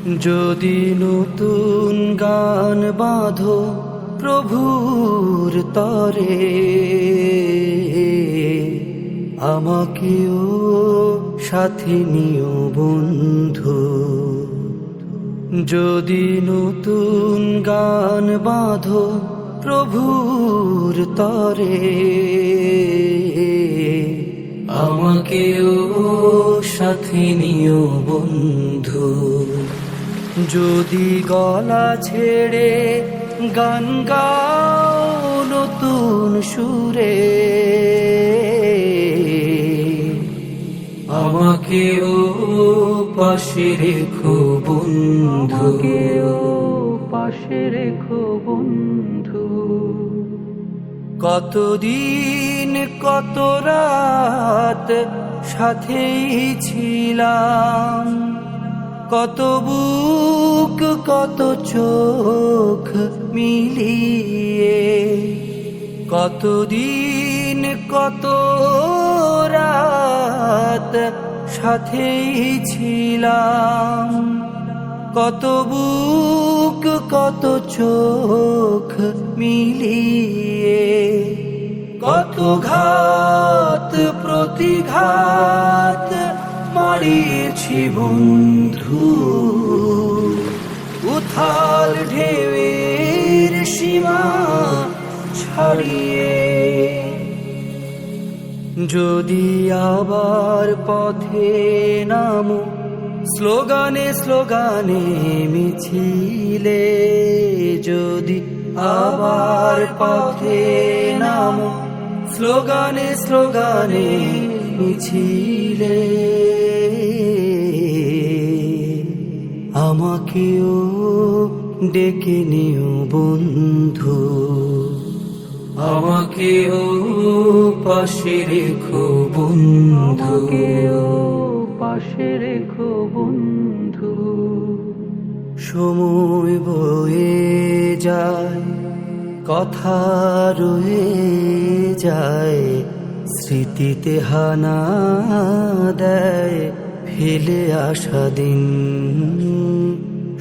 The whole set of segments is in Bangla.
যদি নতুন গান বাঁধো প্রভুর তরে, আমাকেও সাথে নিও বন্ধু। যদি নতুন গান বাঁধো প্রভুর তরে, আমাকেও সাথে নিও বন্ধু। যদি গলা ছেড়ে গান গাও নতুন সুরে, আমাকেও পাশে রেখো বন্ধু, পাশে রেখো বন্ধু। কতদিন কত রাত সাথেই ছিলাম, কত বুক কত চোখ মিলিয়ে, কতদিন কত রাত সাথেই ছিলাম, কত বুক কত চোখ মিলিয়ে, কত ঘাত প্রতিঘাত মারিয়েছি বন্ধু। উথাল ঢেউয়ের সীমা ছাড়িয়ে, যদি আবার পথে নামো স্লোগানে স্লোগানে মিছিলে, যদি আবার পথে নামো স্লোগানে স্লোগানে মিছিলে, আমাকেও ডেকে নিও বন্ধু, আমাকেও পাশে রেখো বন্ধু, পাশে রেখো বন্ধু। সময় বয়ে যায়, কথা রয়ে যায়, স্মৃতিতে হানা দেয় ফেলে আসা দিন।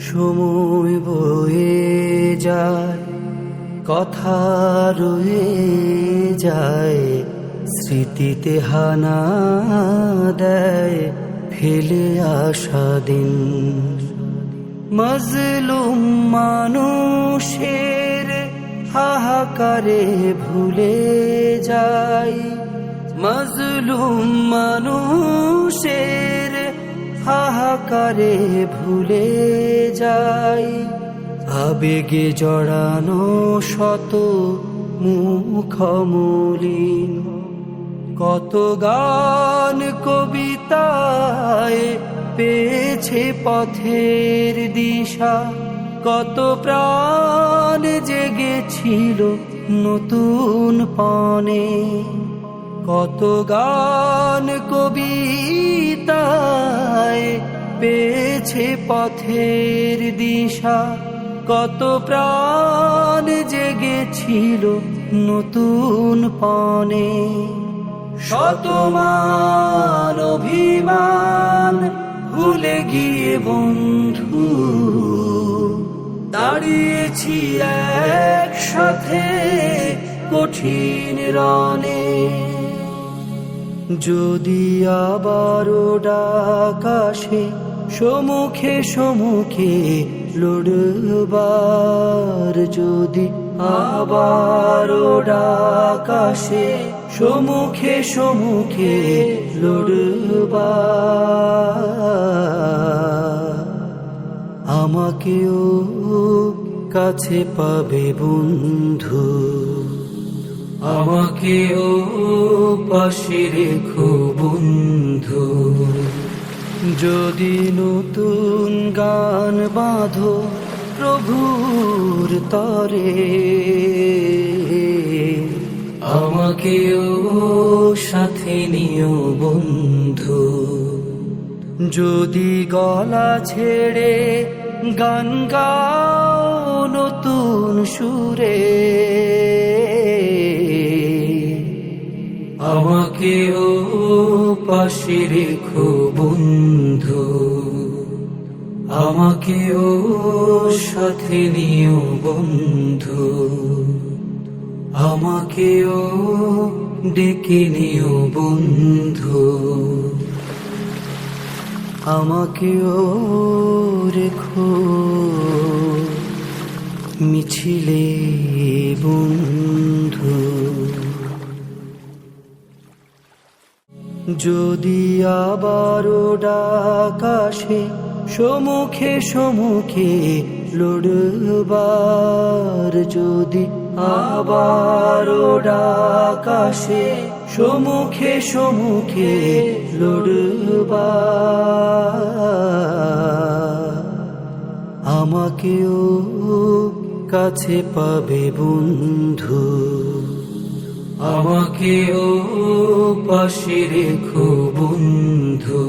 সময় বয়ে যায়, কথা রয়ে যায়, স্মৃতিতে হানা দেয় ফেলে আসা দিন। মজলুম মানুষের হাহাকারে ভুলে যাই, মজলুম মানুষের হাহাকারে ভুলে যাই, আবেগে জড়ানো শত মুখমলিন, কত গান কবিতায় পেয়েছে পথের দিশা, কত প্রাণ জেগেছিল নতুন পানে, কত গান কবিতায় পেয়েছে পথের দিশা, কত প্রাণ জেগেছিল নতুন পানে। শতমান অভিমান ভুলে গিয়ে বন্ধু, দাঁড়িয়েছি একসাথে কঠিন রণে। যদি আবারও ডাক আসে সম্মুখে সম্মুখে লড়বার, যদি আবারও ডাক আসে সম্মুখে সম্মুখে লড়বার, আমাকেও কাছে পাবে বন্ধু, আমাকেও পাশে রেখো বন্ধু। যদি নতুন গান বাঁধো প্রভুর তরে, আমাকেও সাথে নিও বন্ধু। যদি গলা ছেড়ে গান গাও নতুন সুরে, আমাকেও পাশে রেখো বন্ধু, আমাকেও সাথে নিও বন্ধু, আমাকেও ডেকে নিও বন্ধু, আমাকেও রেখো মিছিলে বন্ধু। যদি আবারও ডাক আসে সম্মুখে সম্মুখে লড়বার, যদি আবারও ডাক আসে সম্মুখে সম্মুখে লড়বার, আমাকেও কাছে পাবে বন্ধু, আমাকেও পাশে রেখো বন্ধু।